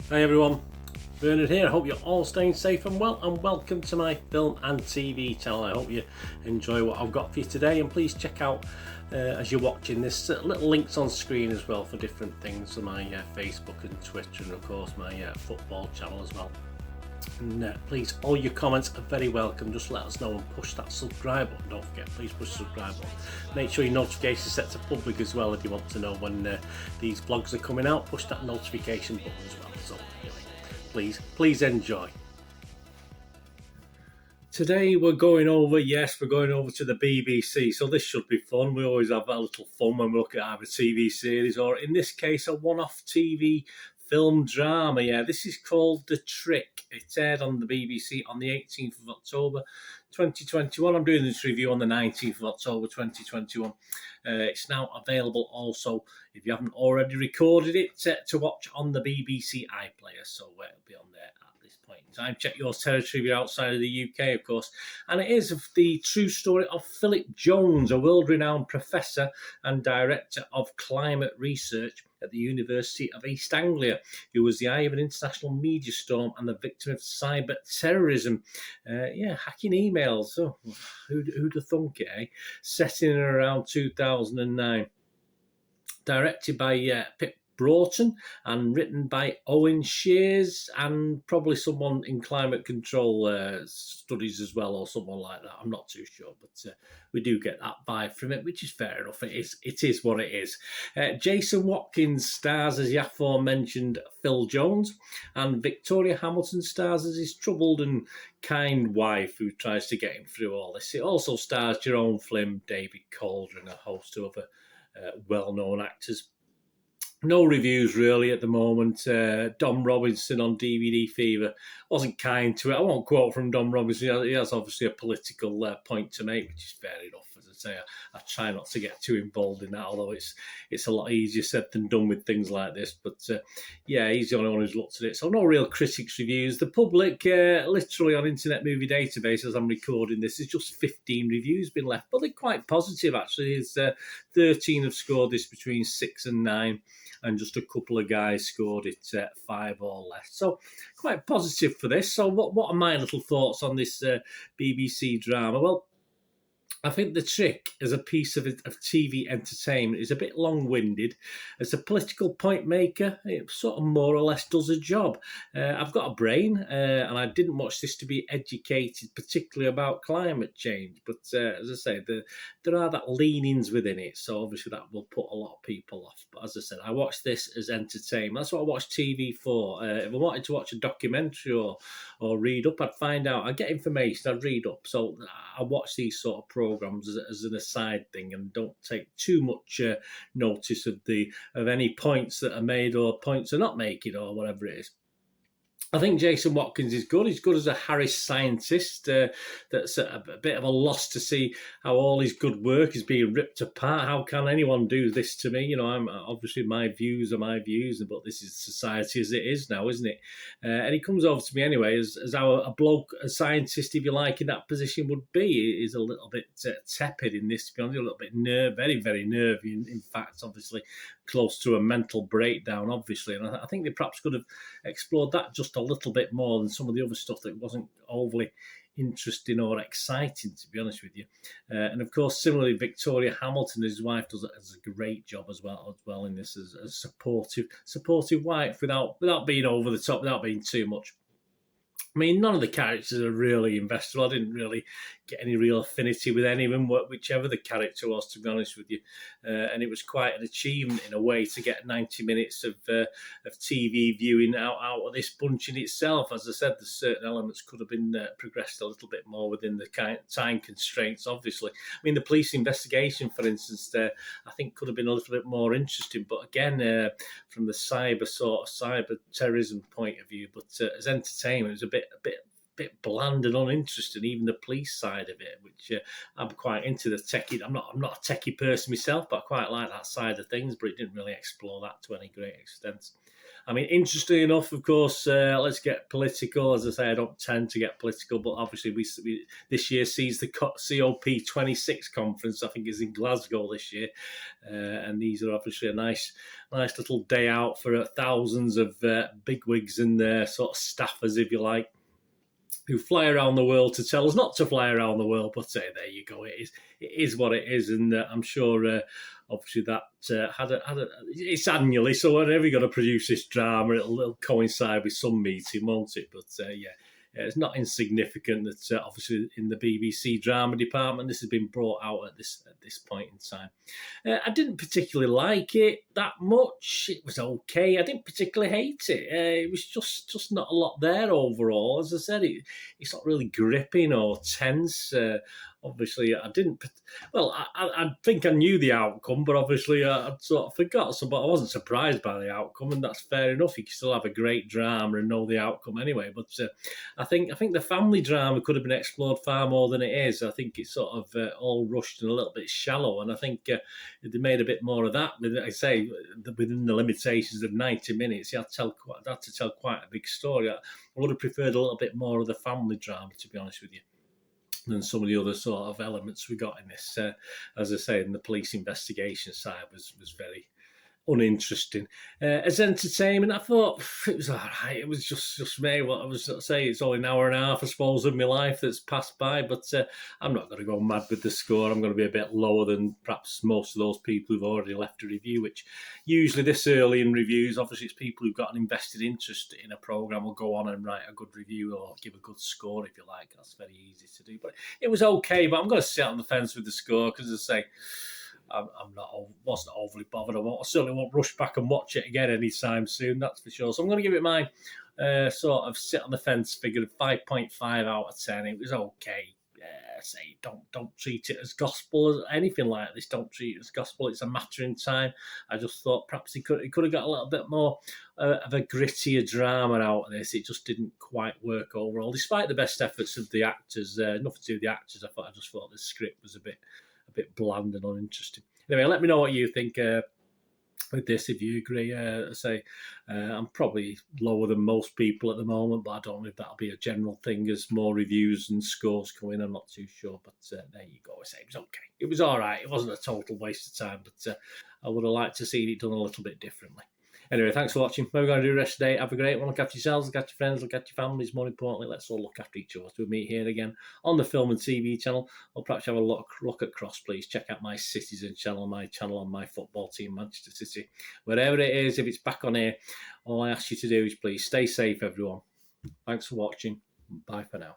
Hi everyone, Bernard here. I hope you're all staying safe and well, and welcome to my film and TV channel. I hope you enjoy what I've got for you today, and please check out as you're watching this little links on screen as well for different things on my Facebook and Twitter, and of course my football channel as well. And please, all your comments are very welcome. Just let us know and push that subscribe button. Don't forget, please push the subscribe button. Make sure your notifications are set to public as well if you want to know when these vlogs are coming out. Push that notification button as well. So anyway, please enjoy. Today we're going over to the BBC, so this should be fun. We always have a little fun when we look at either a TV series or, in this case, a one-off TV film drama. Yeah, this is called The Trick. It aired on the BBC on the 18th of October 2021. I'm doing this review on the 19th of October 2021. It's now available also, if you haven't already recorded it, to watch on the BBC iPlayer, so it'll be on there at this point in time. Check your territory if you're outside of the UK, of course. And it is the true story of Phillip Jones, a world-renowned professor and director of climate research at the University of East Anglia, who was the eye of an international media storm and the victim of cyber-terrorism. Hacking emails. Oh, who'd have thunk it, eh? Set in around 2009. Directed by Pip Broughton and written by Owen Shears and probably someone in climate control studies as well, or someone like that. I'm not too sure, but we do get that vibe from it, which is fair enough. It is what it is. Jason Watkins stars as the aforementioned Phil Jones, and Victoria Hamilton stars as his troubled and kind wife who tries to get him through all this. It also stars Jerome Flynn, David Calder, and a host of other well-known actors. No reviews really at the moment. Dom Robinson on DVD Fever wasn't kind to it. I won't quote from Dom Robinson. He has obviously a political point to make, which is fair enough. As I say, I try not to get too involved in that, although it's a lot easier said than done with things like this. But he's the only one who's looked at it. So no real critics reviews. The public, literally on Internet Movie Database, as I'm recording this, is just 15 reviews been left. But they're quite positive, actually. It's 13 have scored this between 6 and 9. And just a couple of guys scored it 5 or less. So quite positive for this. So what are my little thoughts on this BBC drama? Well, I think The Trick as a piece of TV entertainment is a bit long-winded. As a political point maker, it sort of more or less does a job. I've got a brain, and I didn't watch this to be educated, particularly about climate change. But as I say, there are that leanings within it, so obviously that will put a lot of people off. But as I said, I watched this as entertainment. That's what I watch TV for. If I wanted to watch a documentary or read up, I'd find out. I'd get information, I'd read up. So I watch these sort of programs as an aside thing, and don't take too much notice of any points that are made or points are not making or whatever it is. I think Jason Watkins is good. He's good as a Harris scientist. That's a bit of a loss to see how all his good work is being ripped apart. How can anyone do this to me? You know, I'm obviously my views are my views, but this is society as it is now, isn't it? And he comes over to me anyway as how a bloke, a scientist, if you like, in that position would be. Is a little bit tepid in this, to be honest, a little bit very, very nervy. In fact, obviously close to a mental breakdown, obviously. And I think they perhaps could have explored that just a little bit more than some of the other stuff that wasn't overly interesting or exciting, to be honest with you. And of course, similarly, Victoria Hamilton, his wife, does a great job as well in this as a supportive wife without being over the top, without being too much. I mean, none of the characters are really investable. I didn't really get any real affinity with any of them, whichever the character was, to be honest with you. And it was quite an achievement in a way to get 90 minutes of TV viewing out of this bunch in itself. As I said, there's certain elements could have been progressed a little bit more within the time constraints, obviously. I mean, the police investigation, for instance, I think could have been a little bit more interesting. But again, from the cyber terrorism point of view, but as entertainment, it was a bit bit bland and uninteresting, even the police side of it, which I'm quite into the techie. I'm not a techie person myself, but I quite like that side of things, but it didn't really explore that to any great extent. I mean, interestingly enough, of course, let's get political. As I say, I don't tend to get political, but obviously we this year sees the COP26 conference. I think is in Glasgow this year, and these are obviously a nice little day out for thousands of bigwigs and sort of staffers, if you like, who fly around the world to tell us not to fly around the world. But there you go. It is what it is, and I'm sure. Obviously, that it's annually, so whenever you're going to produce this drama, it'll coincide with some meeting, won't it? But it's not insignificant that obviously in the BBC drama department, this has been brought out at this point in time. I didn't particularly like it that much. It was okay. I didn't particularly hate it. It was just not a lot there overall. As I said, it's not really gripping or tense. Obviously, I didn't. Well, I think I knew the outcome, but obviously I'd sort of forgot. But I wasn't surprised by the outcome, and that's fair enough. You can still have a great drama and know the outcome anyway. But I think the family drama could have been explored far more than it is. I think it's sort of all rushed and a little bit shallow, and I think they made a bit more of that. I say within the limitations of 90 minutes, you had to tell quite a big story. I would have preferred a little bit more of the family drama, to be honest with you, than some of the other sort of elements we got in this. As I say, in the police investigation side was very uninteresting. As entertainment, I thought it was all right. It was just me. What I was saying, it's only an hour and a half, I suppose, of my life that's passed by, but I'm not going to go mad with the score. I'm going to be a bit lower than perhaps most of those people who've already left a review, which usually this early in reviews, obviously it's people who've got an invested interest in a programme will go on and write a good review or give a good score, if you like. That's very easy to do, but it was okay. But I'm going to sit on the fence with the score because, as I say, wasn't overly bothered. I certainly won't rush back and watch it again anytime soon, that's for sure. So I'm going to give it my sort of sit on the fence figure of 5.5 out of 10. It was okay. Say don't treat it as gospel or anything like this. Don't treat it as gospel. It's a matter in time. I just thought perhaps he could have got a little bit more of a grittier drama out of this. It just didn't quite work overall, despite the best efforts of the actors. Nothing to do with the actors. I just thought the script was a bit bland and uninteresting. Anyway, let me know what you think with this, if you agree. I'm probably lower than most people at the moment, but I don't know if that'll be a general thing as more reviews and scores come in. I'm not too sure, but there you go. I say it was okay. It was all right. It wasn't a total waste of time, but I would have liked to see it done a little bit differently. Anyway, thanks for watching. What we're going to do the rest of the day. Have a great one. Look after yourselves, look after your friends, look after your families. More importantly, let's all look after each other. We'll meet here again on the Film and TV channel. Or perhaps have a look at Cross, please. Check out my Citizen channel, my channel on my football team, Manchester City. Wherever it is, if it's back on here, all I ask you to do is please stay safe, everyone. Thanks for watching. Bye for now.